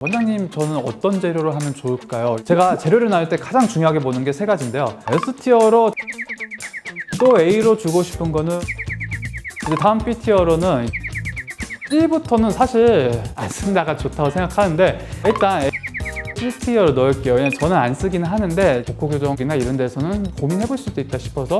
원장님, 저는 어떤 재료로 하면 좋을까요? 제가 재료를 나눌 때 가장 중요하게 보는 게 세 가지인데요. S티어로 또 A로 주고 싶은 거는, 이제 다음 B티어로는 C부터는 사실 안 쓴다가 좋다고 생각하는데, 일단 C티어로 넣을게요. 왜냐면 저는 안 쓰긴 하는데 복호 교정이나 이런 데서는 고민해볼 수도 있다 싶어서.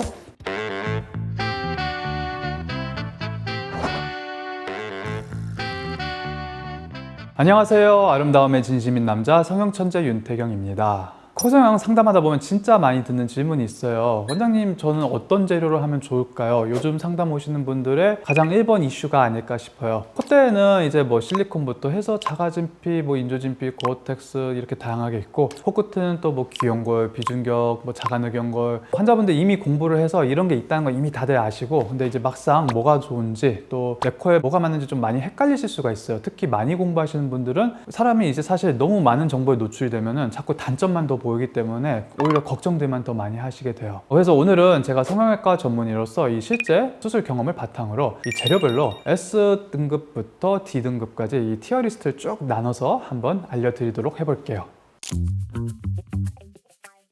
안녕하세요. 아름다움의 진심인 남자 성형천재 윤태경입니다. 코성형 상담하다 보면 진짜 많이 듣는 질문이 있어요. 원장님, 저는 어떤 재료로 하면 좋을까요? 요즘 상담 오시는 분들의 가장 1번 이슈가 아닐까 싶어요. 콧대에는 이제 뭐 실리콘부터 해서 자가진피, 뭐 인조진피, 고어텍스 이렇게 다양하게 있고, 코끝은 또 뭐 귀연골, 비중격, 뭐 자가늑연골, 환자분들 이미 공부를 해서 이런 게 있다는 거 이미 다들 아시고, 근데 이제 막상 뭐가 좋은지 또 내 코에 뭐가 맞는지 좀 많이 헷갈리실 수가 있어요. 특히 많이 공부하시는 분들은 사람이 이제 사실 너무 많은 정보에 노출이 되면은 자꾸 단점만 더 보이기 때문에 오히려 걱정들만 더 많이 하시게 돼요. 그래서 오늘은 제가 성형외과 전문의로서 이 실제 수술 경험을 바탕으로 이 재료별로 S등급부터 D등급까지 이 티어 리스트를 쭉 나눠서 한번 알려드리도록 해볼게요.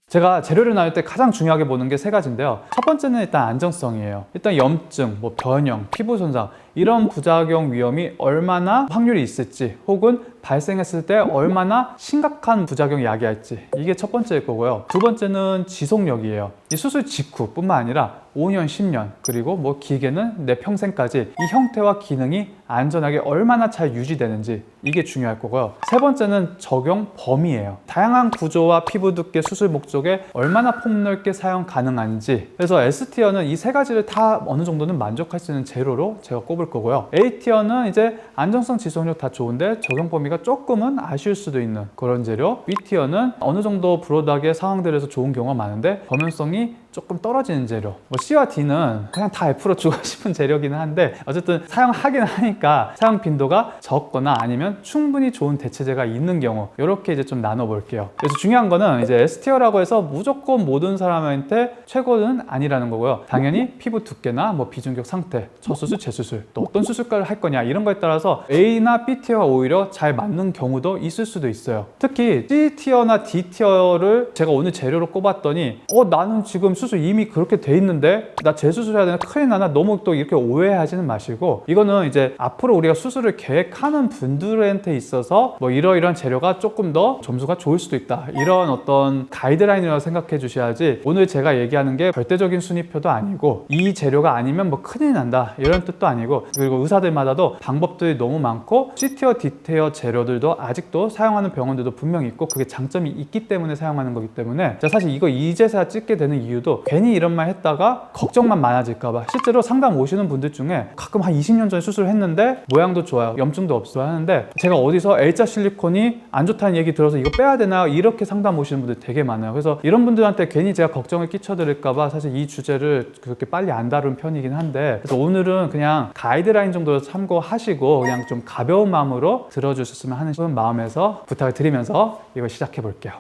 제가 재료를 나눌 때 가장 중요하게 보는 게 세 가지인데요. 첫 번째는 일단 안정성이에요. 일단 염증, 뭐 변형, 피부 손상 이런 부작용 위험이 얼마나 확률이 있을지, 혹은 발생했을 때 얼마나 심각한 부작용이 야기할지, 이게 첫 번째일 거고요. 두 번째는 지속력이에요. 이 수술 직후뿐만 아니라 5년, 10년, 그리고 뭐 길게는 내 평생까지 이 형태와 기능이 안전하게 얼마나 잘 유지되는지, 이게 중요할 거고요. 세 번째는 적용 범위예요. 다양한 구조와 피부 두께, 수술 목적에 얼마나 폭넓게 사용 가능한지. 그래서 S티어는 이 세 가지를 다 어느 정도는 만족할 수 있는 재료로 제가 꼽을 거고요. A티어는 이제 안정성, 지속력 다 좋은데 적용 범위가 조금은 아쉬울 수도 있는 그런 재료. B티어는 어느 정도 브로드하게 상황들에서 좋은 경우가 많은데 범용성이 조금 떨어지는 재료. 뭐 C와 D는 그냥 다 F로 주고 싶은 재료기는 한데, 어쨌든 사용하긴 하니까 사용 빈도가 적거나 아니면 충분히 좋은 대체제가 있는 경우, 이렇게 이제 좀 나눠볼게요. 그래서 중요한 거는 이제 S티어라고 해서 무조건 모든 사람한테 최고는 아니라는 거고요. 당연히 피부 두께나 뭐 비중격 상태, 첫 수술, 재수술, 또 어떤 수술까지 할 거냐, 이런 거에 따라서 A나 B티어가 오히려 잘 맞는 경우도 있을 수도 있어요. 특히 C티어나 D티어를 제가 오늘 재료로 꼽았더니 나는 지금 수술 이미 그렇게 돼 있는데 나 재수술해야 되나, 큰일 나나, 너무 또 이렇게 오해하지는 마시고, 이거는 이제 앞으로 우리가 수술을 계획하는 분들한테 있어서 뭐 이러이러한 재료가 조금 더 점수가 좋을 수도 있다, 이런 어떤 가이드라인이라고 생각해 주셔야지, 오늘 제가 얘기하는 게 절대적인 순위표도 아니고 이 재료가 아니면 뭐 큰일 난다 이런 뜻도 아니고, 그리고 의사들마다도 방법들이 너무 많고 C티어, D티어 재료들도 아직도 사용하는 병원들도 분명히 있고, 그게 장점이 있기 때문에 사용하는 거기 때문에, 제가 사실 이거 이제서야 찍게 되는 이유도 괜히 이런 말 했다가 걱정만 많아질까봐. 실제로 상담 오시는 분들 중에 가끔 한 20년 전에 수술을 했는데 모양도 좋아요, 염증도 없어 하는데, 제가 어디서 L자 실리콘이 안 좋다는 얘기 들어서 이거 빼야 되나요? 이렇게 상담 오시는 분들 되게 많아요. 그래서 이런 분들한테 괜히 제가 걱정을 끼쳐드릴까봐 사실 이 주제를 그렇게 빨리 안 다룬 편이긴 한데, 그래서 오늘은 그냥 가이드라인 정도로 참고하시고 그냥 좀 가벼운 마음으로 들어주셨으면 하는 마음에서 부탁을 드리면서 이걸 시작해 볼게요.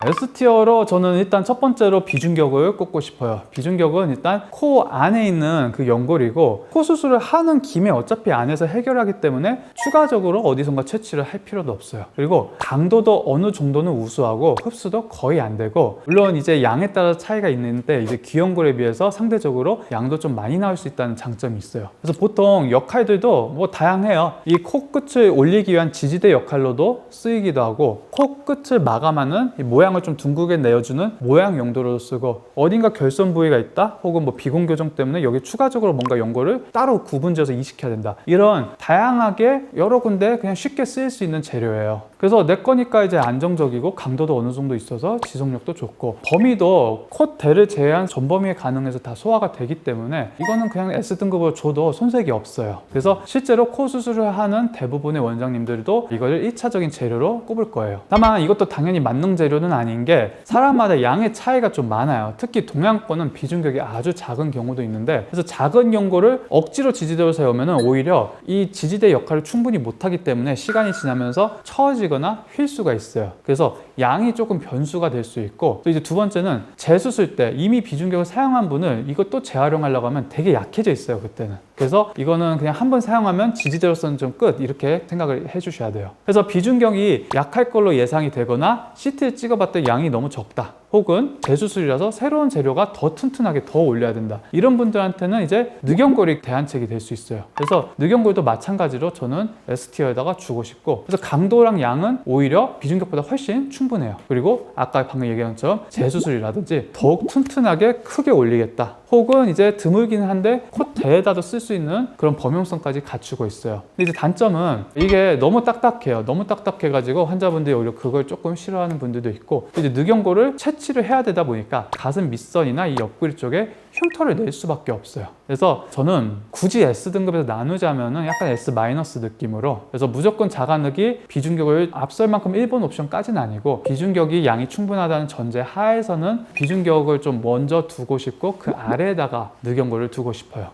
S티어로 저는 일단 첫 번째로 비중격을 꼽고 싶어요. 비중격은 일단 코 안에 있는 그 연골이고, 코 수술을 하는 김에 어차피 안에서 해결하기 때문에 추가적으로 어디선가 채취를 할 필요도 없어요. 그리고 강도도 어느 정도는 우수하고 흡수도 거의 안 되고, 물론 이제 양에 따라 차이가 있는데 이제 귀연골에 비해서 상대적으로 양도 좀 많이 나올 수 있다는 장점이 있어요. 그래서 보통 역할들도 뭐 다양해요. 이 코끝을 올리기 위한 지지대 역할로도 쓰이기도 하고, 코끝을 마감하는 이 모양을 좀 둥글게 내어주는 모양 용도로 쓰고, 어딘가 결손 부위가 있다, 혹은 뭐 비공 교정 때문에 여기 추가적으로 뭔가 연골을 따로 구분지어서 이식해야 된다, 이런 다양하게 여러 군데 그냥 쉽게 쓰일 수 있는 재료예요. 그래서 내 거니까 이제 안정적이고 강도도 어느 정도 있어서 지속력도 좋고, 범위도 콧대를 제외한 전 범위에 가능해서 다 소화가 되기 때문에 이거는 그냥 S등급으로 줘도 손색이 없어요. 그래서 실제로 코 수술을 하는 대부분의 원장님들도 이걸 1차적인 재료로 꼽을 거예요. 다만 이것도 당연히 만능 재료는 아닌 게 사람마다 양의 차이가 좀 많아요. 특히 동양권은 비중격이 아주 작은 경우도 있는데, 그래서 작은 연골을 억지로 지지대로 세우면 오히려 이 지지대 역할을 충분히 못하기 때문에 시간이 지나면서 처지거나 휠 수가 있어요. 그래서 양이 조금 변수가 될 수 있고, 또 이제 두 번째는 재수술 때 이미 비중격을 사용한 분을 이것도 재활용하려고 하면 되게 약해져 있어요, 그때는. 그래서 이거는 그냥 한 번 사용하면 지지대로서는 좀 끝, 이렇게 생각을 해주셔야 돼요. 그래서 비중격이 약할 걸로 예상이 되거나 CT를 찍어봤더니 양이 너무 적다, 혹은 재수술이라서 새로운 재료가 더 튼튼하게 더 올려야 된다, 이런 분들한테는 이제 늑연골이 대안책이 될 수 있어요. 그래서 늑연골도 마찬가지로 저는 S티어에다가 주고 싶고, 그래서 강도랑 양은 오히려 비중격보다 훨씬 충분해요. 그리고 아까 방금 얘기한 것처럼 재수술이라든지 더욱 튼튼하게 크게 올리겠다, 혹은 이제 드물긴 한데 콧대에다도 쓸 수 있는 그런 범용성까지 갖추고 있어요. 근데 이제 단점은 이게 너무 딱딱해요. 너무 딱딱해가지고 환자분들이 오히려 그걸 조금 싫어하는 분들도 있고, 이제 늑연골을 채취를 해야 되다 보니까 가슴 밑선이나 이 옆구리 쪽에 흉터를 낼 수밖에 없어요. 그래서 저는 굳이 S등급에서 나누자면은 약간 S- 느낌으로, 그래서 무조건 자가늑이 비중격을 앞설 만큼 1번 옵션까지는 아니고, 비중격이 양이 충분하다는 전제 하에서는 비중격을 좀 먼저 두고 싶고 그 아래에다가 늑연골을 두고 싶어요.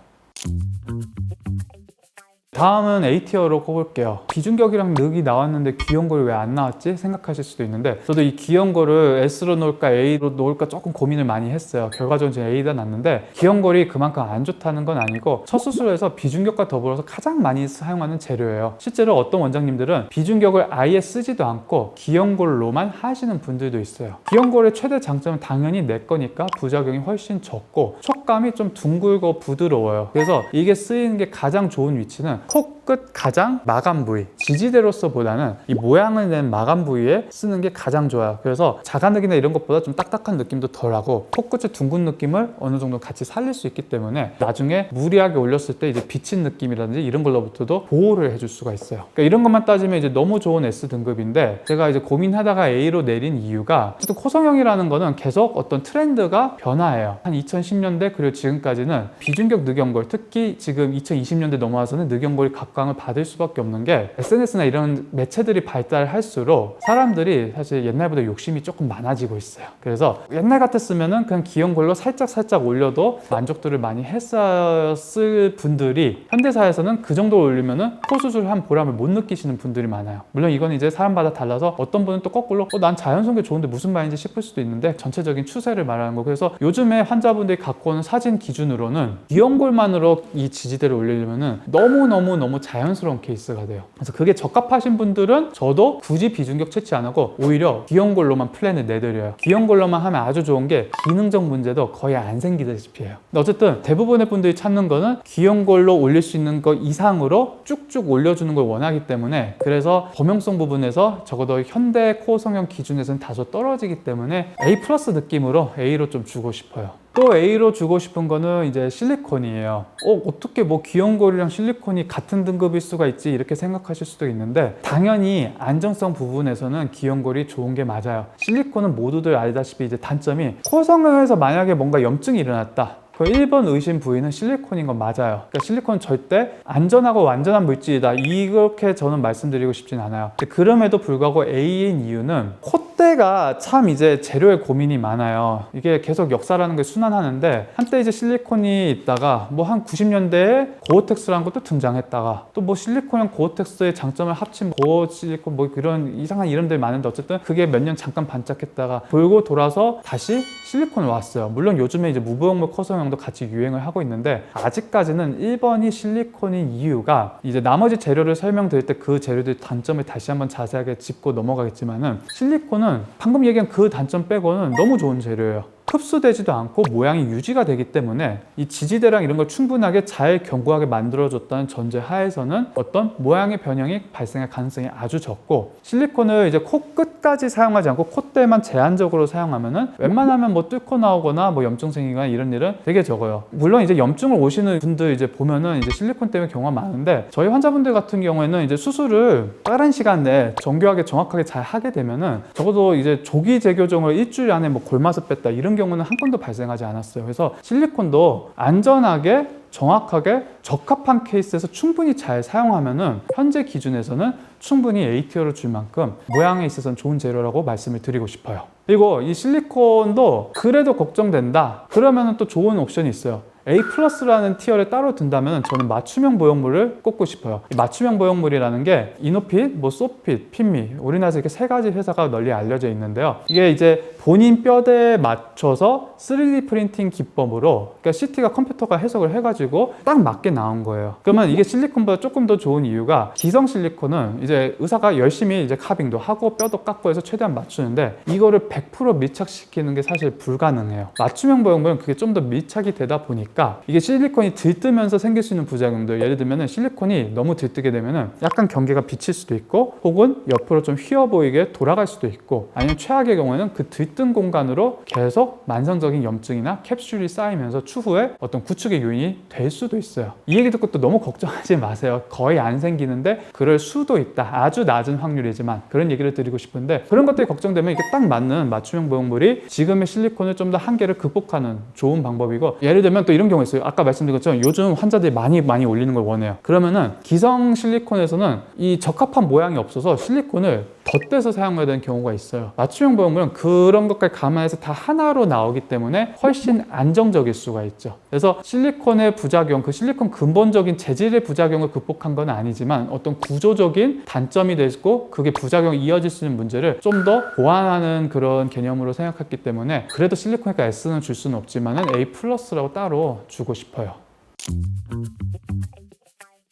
다음은 A티어로 꼽을게요. 비중격이랑 늑이 나왔는데 귀연골이 왜 안 나왔지? 생각하실 수도 있는데, 저도 이 귀연골을 S로 놓을까 A로 놓을까 조금 고민을 많이 했어요. 결과적으로 지금 A가 났는데, 귀연골이 그만큼 안 좋다는 건 아니고 첫 수술에서 비중격과 더불어서 가장 많이 사용하는 재료예요. 실제로 어떤 원장님들은 비중격을 아예 쓰지도 않고 귀연골로만 하시는 분들도 있어요. 귀연골의 최대 장점은 당연히 내 거니까 부작용이 훨씬 적고 촉감이 좀 둥글고 부드러워요. 그래서 이게 쓰이는 게 가장 좋은 위치는 코끝 가장 마감 부위, 지지대로서 보다는 이 모양을 낸 마감 부위에 쓰는 게 가장 좋아요. 그래서 자가늑이나 이런 것보다 좀 딱딱한 느낌도 덜하고 코끝의 둥근 느낌을 어느 정도 같이 살릴 수 있기 때문에 나중에 무리하게 올렸을 때 이제 비친 느낌이라든지 이런 걸로부터도 보호를 해줄 수가 있어요. 그러니까 이런 것만 따지면 이제 너무 좋은 S등급인데, 제가 이제 고민하다가 A로 내린 이유가 어쨌든 코성형이라는 거는 계속 어떤 트렌드가 변화해요. 한 2010년대 그리고 지금까지는 비중격 늑연골, 특히 지금 2020년대 넘어와서는 늑연골이 각광을 받을 수밖에 없는 게, SNS나 이런 매체들이 발달할수록 사람들이 사실 옛날보다 욕심이 조금 많아지고 있어요. 그래서 옛날 같았으면은 그냥 귀연골로 살짝 올려도 만족도를 많이 했었을 분들이 현대사에서는 그 정도 올리면은 코 수술한 보람을 못 느끼시는 분들이 많아요. 물론 이건 이제 사람마다 달라서 어떤 분은 또 거꾸로 난 자연스러운 게 좋은데 무슨 말인지 싶을 수도 있는데, 전체적인 추세를 말하는 거. 그래서 요즘에 환자분들이 갖고 오는 사진 기준으로는 귀연골만으로 이 지지대를 올리려면은 너무 자연스러운 케이스가 돼요. 그래서 그게 적합하신 분들은 저도 굳이 비중격 채취 안 하고 오히려 귀연골로만 플랜을 내드려요. 귀연골로만 하면 아주 좋은 게 기능적 문제도 거의 안 생기다시피 해요. 근데 어쨌든 대부분의 분들이 찾는 거는 귀연골로 올릴 수 있는 것 이상으로 쭉쭉 올려주는 걸 원하기 때문에, 그래서 범용성 부분에서 적어도 현대 코 성형 기준에서는 다소 떨어지기 때문에 A 플러스 느낌으로 A로 좀 주고 싶어요. 또 A로 주고 싶은 거는 이제 실리콘이에요. 어떻게 뭐 귀연골이랑 실리콘이 같은 등급일 수가 있지, 이렇게 생각하실 수도 있는데, 당연히 안정성 부분에서는 귀연골이 좋은 게 맞아요. 실리콘은 모두들 알다시피 이제 단점이, 코 성형에서 만약에 뭔가 염증이 일어났다, 그 1번 의심 부위는 실리콘인 건 맞아요. 그러니까 실리콘은 절대 안전하고 완전한 물질이다, 이렇게 저는 말씀드리고 싶진 않아요. 그럼에도 불구하고 A인 이유는 콧대가 참 이제 재료에 고민이 많아요. 이게 계속 역사라는 게 순환하는데, 한때 이제 실리콘이 있다가 뭐 한 90년대에 고어텍스라는 것도 등장했다가, 또 뭐 실리콘이랑 고어텍스의 장점을 합친 고어 실리콘 뭐 그런 이상한 이름들이 많은데, 어쨌든 그게 몇 년 잠깐 반짝했다가 돌고 돌아서 다시 실리콘이 왔어요. 물론 요즘에 이제 무브형물 코성형도 같이 유행을 하고 있는데, 아직까지는 1번이 실리콘인 이유가, 이제 나머지 재료를 설명드릴 때 그 재료들 단점을 다시 한번 자세하게 짚고 넘어가겠지만은, 실리콘은 방금 얘기한 그 단점 빼고는 너무 좋은 재료예요. 흡수되지도 않고 모양이 유지가 되기 때문에 이 지지대랑 이런 걸 충분하게 잘 견고하게 만들어줬다는 전제 하에서는 어떤 모양의 변형이 발생할 가능성이 아주 적고, 실리콘을 이제 코끝까지 사용하지 않고 콧대만 제한적으로 사용하면은 웬만하면 뭐 뚫고 나오거나 뭐 염증 생기거나 이런 일은 되게 적어요. 물론 이제 염증을 오시는 분들 이제 보면은 이제 실리콘 때문에 경우가 많은데, 저희 환자분들 같은 경우에는 이제 수술을 빠른 시간 내에 정교하게 정확하게 잘 하게 되면은 적어도 이제 조기 재교정을 일주일 안에 뭐 골마서 뺐다 이런 경우는 한 건도 발생하지 않았어요. 그래서 실리콘도 안전하게 정확하게 적합한 케이스에서 충분히 잘 사용하면은 현재 기준에서는 충분히 ATO를 줄 만큼 모양에 있어서는 좋은 재료라고 말씀을 드리고 싶어요. 그리고 이 실리콘도 그래도 걱정된다 그러면은 또 좋은 옵션이 있어요. A+라는 티어를 따로 둔다면 저는 맞춤형 보형물을 꼽고 싶어요. 이 맞춤형 보형물이라는 게 이노핏, 소핏, 핀미 우리나라에서 이렇게 세 가지 회사가 널리 알려져 있는데요. 이게 이제 본인 뼈대에 맞춰서 3D 프린팅 기법으로 그러니까 CT가 컴퓨터가 해석을 해가지고 딱 맞게 나온 거예요. 그러면 이게 실리콘보다 조금 더 좋은 이유가 기성 실리콘은 이제 의사가 열심히 이제 카빙도 하고 뼈도 깎고 해서 최대한 맞추는데 이거를 100% 밀착시키는 게 사실 불가능해요. 맞춤형 보형물은 그게 좀 더 밀착이 되다 보니까 이게 실리콘이 들뜨면서 생길 수 있는 부작용들 예를 들면 실리콘이 너무 들뜨게 되면 약간 경계가 비칠 수도 있고 혹은 옆으로 좀 휘어 보이게 돌아갈 수도 있고 아니면 최악의 경우에는 그 들뜬 공간으로 계속 만성적인 염증이나 캡슐이 쌓이면서 추후에 어떤 구축의 요인이 될 수도 있어요. 이 얘기 듣고 또 너무 걱정하지 마세요. 거의 안 생기는데 그럴 수도 있다. 아주 낮은 확률이지만 그런 얘기를 드리고 싶은데 그런 것들이 걱정되면 이게 딱 맞는 맞춤형 보형물이 지금의 실리콘을 좀 더 한계를 극복하는 좋은 방법이고 예를 들면 또 이런 경우 있어요. 아까 말씀드린 것처럼 요즘 환자들이 많이 올리는 걸 원해요. 그러면은 기성 실리콘에서는 이 적합한 모양이 없어서 실리콘을 덧대서 사용해야 되는 경우가 있어요. 맞춤형 보형물은 그런 것까지 감안해서 다 하나로 나오기 때문에 훨씬 안정적일 수가 있죠. 그래서 실리콘의 부작용, 그 실리콘 근본적인 재질의 부작용을 극복한 건 아니지만 어떤 구조적인 단점이 되고 그게 부작용이 이어질 수 있는 문제를 좀 더 보완하는 그런 개념으로 생각했기 때문에 그래도 실리콘에가 S는 줄 수는 없지만 A+라고 따로 주고 싶어요.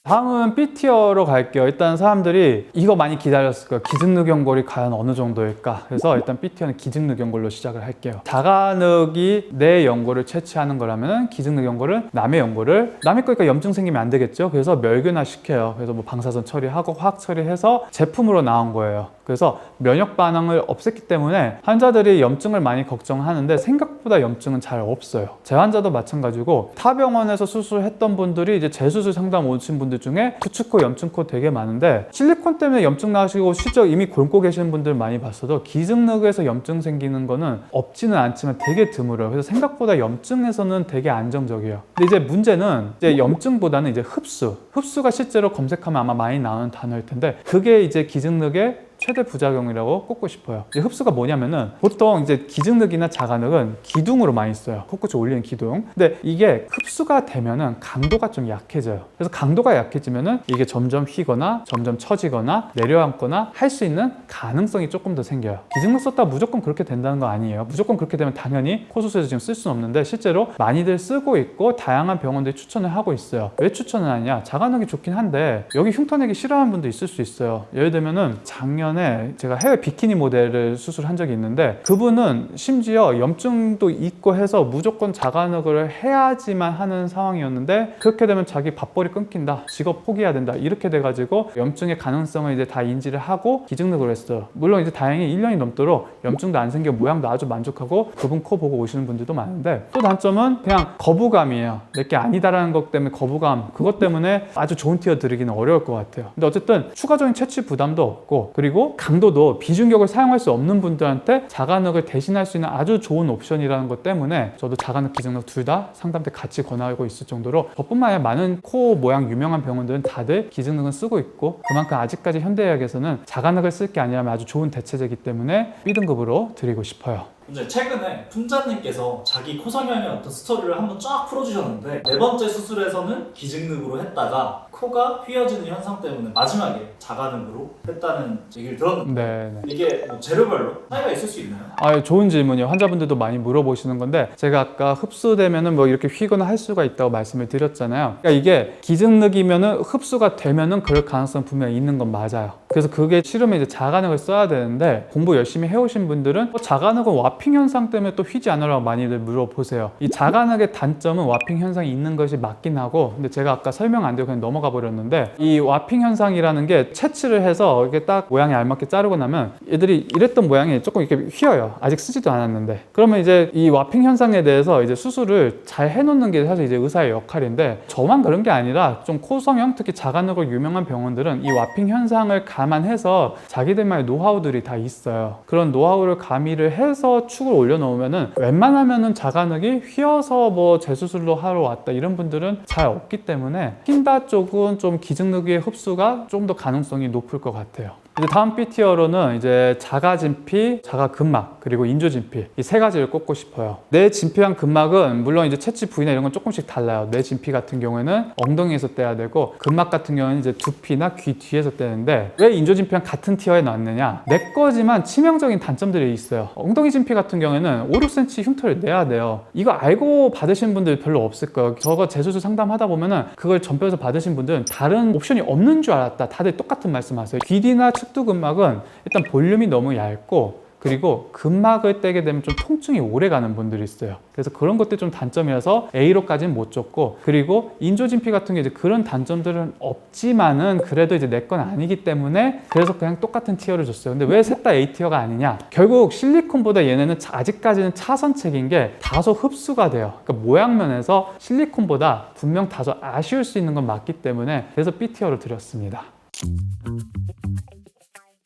다음은 B티어로 갈게요. 일단 사람들이 이거 많이 기다렸을 거예요. 기증늑연골이 과연 어느 정도일까? 그래서 일단 B티어는 기증늑연골로 시작을 할게요. 자가늑이 내 연골을 채취하는 거라면 기증늑연골은 남의 연골을 남의 거니까 염증 생기면 안 되겠죠. 그래서 멸균화 시켜요. 그래서 뭐 방사선 처리하고 화학 처리해서 제품으로 나온 거예요. 그래서 면역 반응을 없앴기 때문에 환자들이 염증을 많이 걱정하는데 생각보다 염증은 잘 없어요. 제 환자도 마찬가지고 타 병원에서 수술했던 분들이 이제 재수술 상담 오신 분들 중에 구축코, 염증코 되게 많은데 실리콘 때문에 염증 나시고 실제 이미 곪고 계시는 분들 많이 봤어도 기증늑에서 염증 생기는 거는 없지는 않지만 되게 드물어요. 그래서 생각보다 염증에서는 되게 안정적이에요. 근데 이제 문제는 이제 염증보다는 이제 흡수가 실제로 검색하면 아마 많이 나오는 단어일 텐데 그게 이제 기증늑의 최대 부작용이라고 꼽고 싶어요. 흡수가 뭐냐면은 보통 이제 기증늑이나 자가늑은 기둥으로 많이 써요. 코끝에 올리는 기둥. 근데 이게 흡수가 되면은 강도가 좀 약해져요. 그래서 강도가 약해지면은 이게 점점 휘거나 점점 처지거나 내려앉거나 할 수 있는 가능성이 조금 더 생겨요. 기증늑 썼다가 무조건 그렇게 된다는 거 아니에요. 무조건 그렇게 되면 당연히 코 수술에서 지금 쓸 수는 없는데 실제로 많이들 쓰고 있고 다양한 병원들이 추천을 하고 있어요. 왜 추천을 하냐? 자가늑이 좋긴 한데 여기 흉터내기 싫어하는 분도 있을 수 있어요. 예를 들면은 작년에 제가 해외 비키니 모델을 수술한 적이 있는데 그분은 심지어 염증도 있고 해서 무조건 자가늑을 해야지만 하는 상황이었는데 그렇게 되면 자기 밥벌이 끊긴다, 직업 포기해야 된다 이렇게 돼가지고 염증의 가능성을 이제 다 인지를 하고 기증늑을 했어요. 물론 이제 다행히 1년이 넘도록 염증도 안 생겨 모양도 아주 만족하고 그분 코 보고 오시는 분들도 많은데 또 단점은 그냥 거부감이에요. 내게 아니다라는 것 때문에 거부감, 그것 때문에 아주 좋은 티어 드리기는 어려울 것 같아요. 근데 어쨌든 추가적인 채취 부담도 없고 그리고 강도도 비중격을 사용할 수 없는 분들한테 자가늑을 대신할 수 있는 아주 좋은 옵션이라는 것 때문에 저도 자가늑, 기증늑 둘 다 상담 때 같이 권하고 있을 정도로 저뿐만 아니라 많은 코 모양 유명한 병원들은 다들 기증늑은 쓰고 있고 그만큼 아직까지 현대의학에서는 자가늑을 쓸 게 아니라면 아주 좋은 대체제이기 때문에 B등급으로 드리고 싶어요. 근데 최근에 품자님께서 자기 코 성형의 어떤 스토리를 한번 쫙 풀어주셨는데 네 번째 수술에서는 기증늑으로 했다가 코가 휘어지는 현상 때문에 마지막에 자가늑으로 했다는 얘기를 들었는데 네. 이게 뭐 재료별로 차이가 있을 수 있나요? 좋은 질문이요. 환자분들도 많이 물어보시는 건데 제가 아까 흡수되면은 뭐 이렇게 휘거나 할 수가 있다고 말씀을 드렸잖아요. 그러니까 이게 기증늑이면은 흡수가 되면은 그럴 가능성 분명히 있는 건 맞아요. 그래서 그게 싫으면 이제 자가늑을 써야 되는데 공부 열심히 해오신 분들은 자가늑은 와핑 현상 때문에 또 휘지 않으라고 많이들 물어보세요. 이 자가늑의 단점은 와핑 현상이 있는 것이 맞긴 하고 근데 제가 아까 설명 안 드리고 그냥 넘어가 버렸는데, 이 와핑 현상이라는 게 채취를 해서 이렇게 딱 모양에 알맞게 자르고 나면 얘들이 이랬던 모양이 조금 이렇게 휘어요. 아직 쓰지도 않았는데. 그러면 이제 이 와핑 현상에 대해서 이제 수술을 잘 해놓는 게 사실 이제 의사의 역할인데, 저만 그런 게 아니라 좀 코성형, 특히 자가능으로 유명한 병원들은 이 와핑 현상을 감안해서 자기들만의 노하우들이 다 있어요. 그런 노하우를 가미를 해서 축을 올려놓으면은 웬만하면은 자가능이 휘어서 뭐 재수술로 하러 왔다 이런 분들은 잘 없기 때문에 흰다 쪽은 좀 기증능의 흡수가 좀 더 가능성이 높을 것 같아요. 이제 다음 B티어로는 이제 자가진피, 자가근막, 그리고 인조진피 이 세 가지를 꼽고 싶어요. 뇌 진피한 근막은 물론 이제 채취 부위나 이런 건 조금씩 달라요. 뇌 진피 같은 경우에는 엉덩이에서 떼야 되고, 근막 같은 경우는 이제 두피나 귀 뒤에서 떼는데, 왜 인조진피랑 같은 티어에 나왔느냐? 내 거지만 치명적인 단점들이 있어요. 엉덩이 진피 같은 경우에는 5, 6cm 흉터를 내야 돼요. 이거 알고 받으신 분들 별로 없을 거예요. 저거 재수술 상담하다 보면은 그걸 전뼈에서 받으신 분들은 다른 옵션이 없는 줄 알았다. 다들 똑같은 말씀하세요. 귀 뒤나 측두근막은 일단 볼륨이 너무 얇고, 그리고 근막을 떼게 되면 좀 통증이 오래 가는 분들이 있어요. 그래서 그런 것들이 좀 단점이라서 A로까지는 못 줬고, 그리고 인조진피 같은 게 이제 그런 단점들은 없지만은 그래도 이제 내 건 아니기 때문에 그래서 그냥 똑같은 티어를 줬어요. 근데 왜 셋 다 A 티어가 아니냐? 결국 실리콘보다 얘네는 아직까지는 차선책인 게 다소 흡수가 돼요. 그러니까 모양면에서 실리콘보다 분명 다소 아쉬울 수 있는 건 맞기 때문에 그래서 B 티어를 드렸습니다.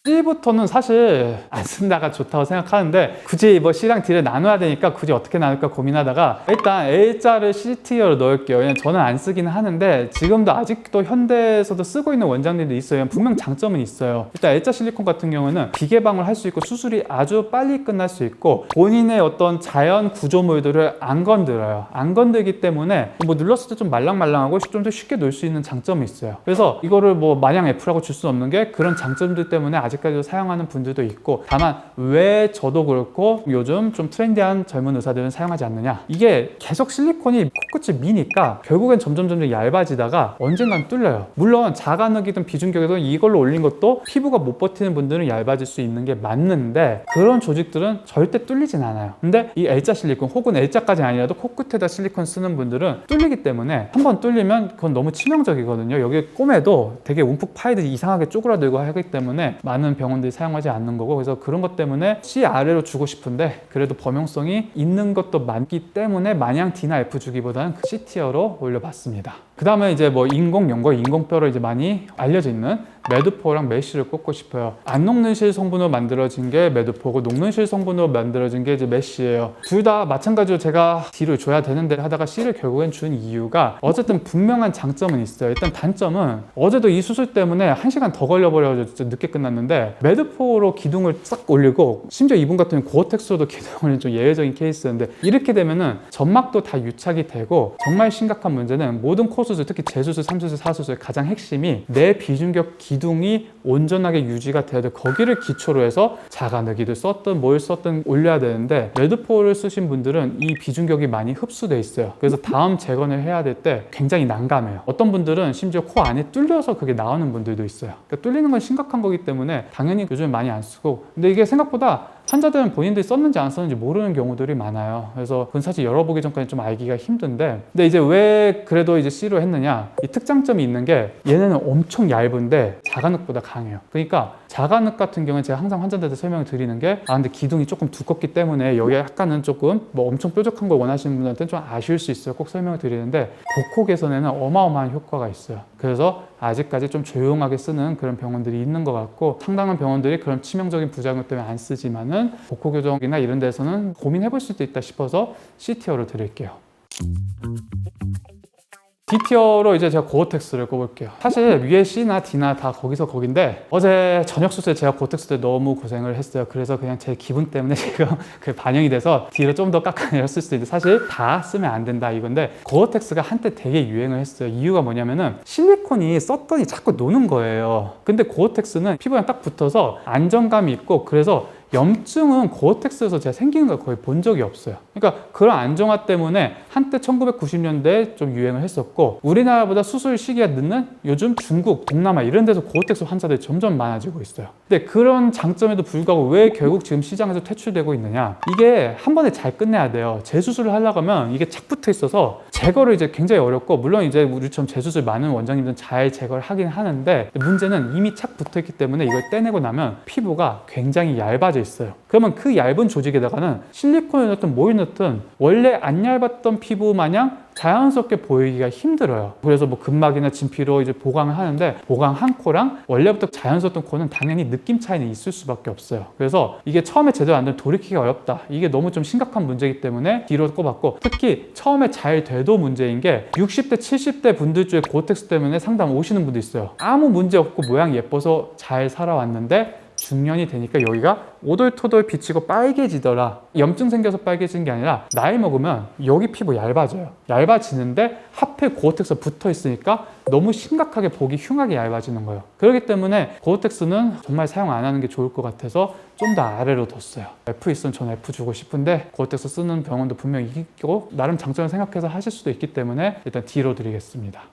C부터는 사실 안 쓴다가 좋다고 생각하는데, 굳이 뭐 C랑 D를 나눠야 되니까 굳이 어떻게 나눌까 고민하다가 일단 A자를 C티어로 넣을게요. 왜냐면 저는 안 쓰기는 하는데 지금도 아직도 현대에서도 쓰고 있는 원장님도 있어요. 분명 장점은 있어요. 일단 A자 실리콘 같은 경우는 비개방을 할 수 있고 수술이 아주 빨리 끝날 수 있고, 본인의 어떤 자연 구조물들을 안 건드려요. 안 건들기 때문에 뭐 눌렀을 때 좀 말랑말랑하고 좀 더 쉽게 놓을 수 있는 장점이 있어요. 그래서 이거를 뭐 마냥 F라고 줄 수 없는 게 그런 장점들 때문에 아직까지도 사용하는 분들도 있고, 다만 왜 저도 그렇고 요즘 좀 트렌디한 젊은 의사들은 사용하지 않느냐, 이게 계속 실리콘이 코끝이 미니까 결국엔 점점 얇아지다가 언젠간 뚫려요. 물론 자가능이든 비중격이든 이걸로 올린 것도 피부가 못 버티는 분들은 얇아질 수 있는 게 맞는데, 그런 조직들은 절대 뚫리진 않아요. 근데 이 L자 실리콘 혹은 L자까지 아니라도 코끝에다 실리콘 쓰는 분들은 뚫리기 때문에 한번 뚫리면 그건 너무 치명적이거든요. 여기 꼬매도 되게 움푹 파이듯이 이상하게 쪼그라들고 하기 때문에 많은 병원들이 사용하지 않는 거고, 그래서 그런 것 때문에 C 아래로 주고 싶은데 그래도 범용성이 있는 것도 많기 때문에 마냥 D나 F 주기보다는 C 티어로 올려봤습니다. 그 다음에 이제 뭐 인공연골, 인공뼈로 이제 많이 알려져 있는 메드포랑 메쉬를 꼽고 싶어요. 안 녹는 실 성분으로 만들어진 게 메드포고, 녹는 실 성분으로 만들어진 게 이제 메쉬예요. 둘 다 마찬가지로 제가 D를 줘야 되는데 하다가 C를 결국엔 준 이유가 어쨌든 분명한 장점은 있어요. 일단 단점은 어제도 이 수술 때문에 1시간 더 걸려버려서 늦게 끝났는데, 메드포로 기둥을 싹 올리고, 심지어 이분 같은 경우는 고어텍스로도 기둥을 올린 좀 예외적인 케이스인데, 이렇게 되면은 점막도 다 유착이 되고, 정말 심각한 문제는 모든 코수술, 특히 재수술, 3수술, 4수술 가장 핵심이 내 비중격 기둥이 온전하게 유지가 돼야 돼. 거기를 기초로 해서 자가능이를 썼든 뭘 썼든 올려야 되는데, 메드포를 쓰신 분들은 이 비중격이 많이 흡수돼 있어요. 그래서 다음 재건을 해야 될 때 굉장히 난감해요. 어떤 분들은 심지어 코 안에 뚫려서 그게 나오는 분들도 있어요. 그러니까 뚫리는 건 심각한 거기 때문에 당연히 요즘 많이 안 쓰고, 근데 이게 생각보다 환자들은 본인들이 썼는지 안 썼는지 모르는 경우들이 많아요. 그래서 그건 사실 열어보기 전까지 좀 알기가 힘든데, 근데 이제 왜 그래도 이제 C로 했느냐, 이 특장점이 있는 게 얘네는 엄청 얇은데 자가늑보다 강해요. 그러니까 자가늑 같은 경우는 제가 항상 환자들한테 설명을 드리는 게, 근데 기둥이 조금 두껍기 때문에 여기 약간은 조금 뭐 엄청 뾰족한 걸 원하시는 분들한테는 좀 아쉬울 수 있어요. 꼭 설명을 드리는데, 복코 개선에는 어마어마한 효과가 있어요. 그래서 아직까지 좀 조용하게 쓰는 그런 병원들이 있는 것 같고, 상당한 병원들이 그런 치명적인 부작용 때문에 안 쓰지만은 복코 교정이나 이런 데서는 고민해볼 수도 있다 싶어서 C티어로 드릴게요. D티어로 이제 제가 고어텍스를 꼽을게요. 사실 위에 C나 D나 다 거기서 거긴데, 어제 저녁 수술에 제가 고어텍스 때 너무 고생을 했어요. 그래서 그냥 제 기분 때문에 지금 그 반영이 돼서 D를 좀 더 깎아내렸을 수도 있는데, 사실 다 쓰면 안 된다 이건데, 고어텍스가 한때 되게 유행을 했어요. 이유가 뭐냐면은 실리콘이 썼더니 자꾸 노는 거예요. 근데 고어텍스는 피부랑 딱 붙어서 안정감이 있고, 그래서 염증은 고어텍스에서 제가 생기는 걸 거의 본 적이 없어요. 그러니까 그런 안정화 때문에 한때 1990년대에 좀 유행을 했었고, 우리나라보다 수술 시기가 늦는 요즘 중국, 동남아 이런 데서 고어텍스 환자들이 점점 많아지고 있어요. 근데 그런 장점에도 불구하고 왜 결국 지금 시장에서 퇴출되고 있느냐, 이게 한 번에 잘 끝내야 돼요. 재수술을 하려고 하면 이게 착 붙어 있어서 제거를 이제 굉장히 어렵고, 물론 이제 우리처럼 재수술 많은 원장님들은 잘 제거를 하긴 하는데, 문제는 이미 착 붙어 있기 때문에 이걸 떼내고 나면 피부가 굉장히 얇아져 있어요. 그러면 그 얇은 조직에다가는 실리콘을 넣든 뭘 넣든 원래 안 얇았던 피부 마냥 자연스럽게 보이기가 힘들어요. 그래서 뭐 근막이나 진피로 이제 보강을 하는데, 보강한 코랑 원래부터 자연스러웠던 코는 당연히 느낌 차이는 있을 수밖에 없어요. 그래서 이게 처음에 제대로 안 되면 돌이키기가 어렵다. 이게 너무 좀 심각한 문제이기 때문에 뒤로 꼽았고, 특히 처음에 잘 돼도 문제인 게 60대, 70대 분들 중에 고어텍스 때문에 상담 오시는 분도 있어요. 아무 문제 없고 모양 예뻐서 잘 살아왔는데 중년이 되니까 여기가 오돌토돌 비치고 빨개지더라. 염증 생겨서 빨개지는 게 아니라 나이 먹으면 여기 피부 얇아져요. 얇아지는데 하필 고어텍스 붙어 있으니까 너무 심각하게 보기 흉하게 얇아지는 거예요. 그렇기 때문에 고어텍스는 정말 사용 안 하는 게 좋을 것 같아서 좀 더 아래로 뒀어요. F 있으면 저는 F 주고 싶은데 고어텍스 쓰는 병원도 분명히 있고 나름 장점을 생각해서 하실 수도 있기 때문에 일단 D로 드리겠습니다.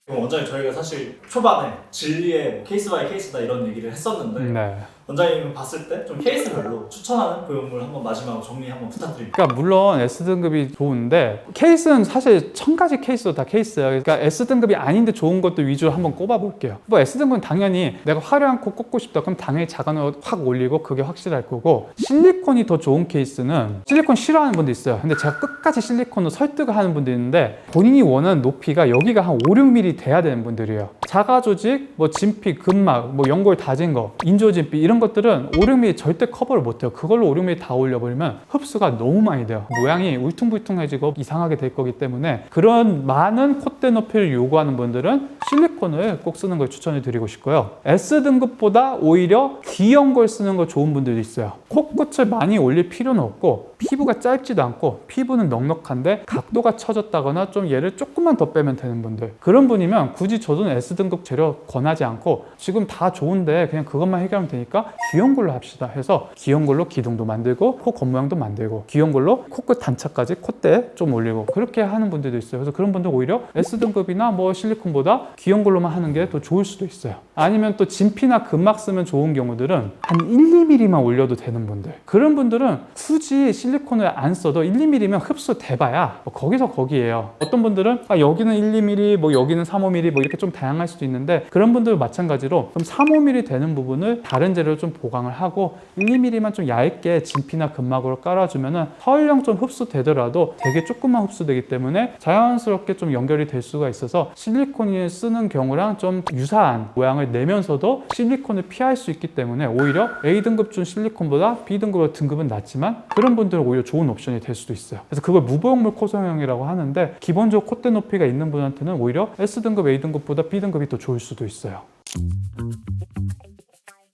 원장님, 저희가 사실 초반에 진리의 케이스 바이 케이스다 이런 얘기를 했었는데, 네. 원장님 봤을 때 좀 케이스별로 추천하는 보형물 한번 마지막으로 정리 한번 부탁드립니다. 그러니까 물론 S등급이 좋은데, 케이스는 사실 1000가지 케이스도 다 케이스예요. 그러니까 S등급이 아닌데 좋은 것들 위주로 한번 꼽아볼게요. 뭐 S등급은 당연히 내가 화려한 코 꽂고 싶다 그럼 당연히 작은 거 확 올리고 그게 확실할 거고, 실리콘이 더 좋은 케이스는, 실리콘 싫어하는 분도 있어요. 근데 제가 끝까지 실리콘으로 설득을 하는 분도 있는데, 본인이 원하는 높이가 여기가 한 5-6mm 돼야 되는 분들이에요. 자가 조직, 뭐 진피, 근막, 뭐 연골 다진 거, 인조진피 이런 것들은 5-6mm 절대 커버를 못해요. 그걸로 5-6mm 다 올려버리면 흡수가 너무 많이 돼요. 모양이 울퉁불퉁해지고 이상하게 될 거기 때문에, 그런 많은 콧대 높이를 요구하는 분들은 실리콘을 꼭 쓰는 걸 추천해 드리고 싶고요. S등급보다 오히려 귀연골 쓰는 거 좋은 분들도 있어요. 코끝을 많이 올릴 필요는 없고, 피부가 짧지도 않고 피부는 넉넉한데 각도가 처졌다거나 좀 얘를 조금만 더 빼면 되는 분들, 그런 분이면 굳이 저도 S등급 재료 권하지 않고 지금 다 좋은데 그냥 그것만 해결하면 되니까 귀연골로 합시다 해서 귀연골로 기둥도 만들고 코 겉모양도 만들고 귀연골로 코끝 단차까지 콧대 좀 올리고 그렇게 하는 분들도 있어요. 그래서 그런 분들 오히려 S등급이나 뭐 실리콘보다 귀연골로만 하는 게 더 좋을 수도 있어요. 아니면 또 진피나 근막 쓰면 좋은 경우들은 한 1-2mm만 올려도 되는 분들, 그런 분들은 굳이 실리콘을 안 써도 1-2mm면 흡수 돼봐야 뭐 거기서 거기에요. 어떤 분들은 여기는 1-2mm, 뭐 여기는 3-5mm 뭐 이렇게 좀 다양할 수도 있는데, 그런 분들도 마찬가지로 좀 3-5mm 되는 부분을 다른 재료로 좀 보강을 하고 1-2mm만 좀 얇게 진피나 근막으로 깔아주면은 설령 좀 흡수되더라도 되게 조금만 흡수되기 때문에 자연스럽게 좀 연결이 될 수가 있어서 실리콘을 쓰는 경우랑 좀 유사한 모양을 내면서도 실리콘을 피할 수 있기 때문에 오히려 A등급 준 실리콘보다 B등급의 등급은 낮지만 그런 분들은 오히려 좋은 옵션이 될 수도 있어요. 그래서 그걸 무보형물 코성형이라고 하는데, 기본적으로 콧대 높이가 있는 분한테는 오히려 S등급, A등급보다 B등급이 더 좋을 수도 있어요.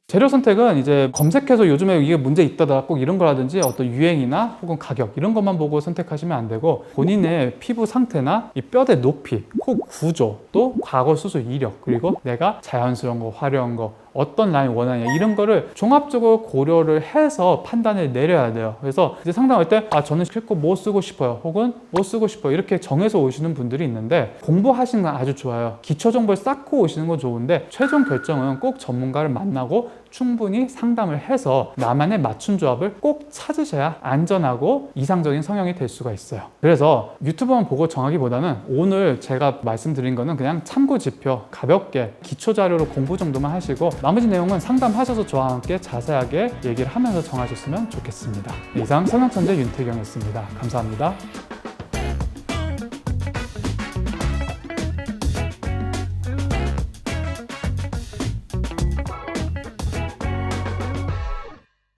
재료 선택은 이제 검색해서 요즘에 이게 문제 있다더라 꼭 이런 거라든지 어떤 유행이나 혹은 가격 이런 것만 보고 선택하시면 안 되고, 본인의 피부 상태나 이 뼈대 높이, 코 구조, 또 과거 수술 이력, 그리고 내가 자연스러운 거, 화려한 거, 어떤 라인 원하냐 이런 거를 종합적으로 고려를 해서 판단을 내려야 돼요. 그래서 이제 상담할 때 저는 실컷 뭐 쓰고 싶어요 혹은 뭐 쓰고 싶어요 이렇게 정해서 오시는 분들이 있는데, 공부하시는 건 아주 좋아요. 기초 정보를 쌓고 오시는 건 좋은데, 최종 결정은 꼭 전문가를 만나고 충분히 상담을 해서 나만의 맞춤 조합을 꼭 찾으셔야 안전하고 이상적인 성형이 될 수가 있어요. 그래서 유튜브만 보고 정하기보다는 오늘 제가 말씀드린 거는 그냥 참고 지표, 가볍게 기초 자료로 공부 정도만 하시고 나머지 내용은 상담하셔서 저와 함께 자세하게 얘기를 하면서 정하셨으면 좋겠습니다. 이상 성형천재 윤태경이었습니다. 감사합니다.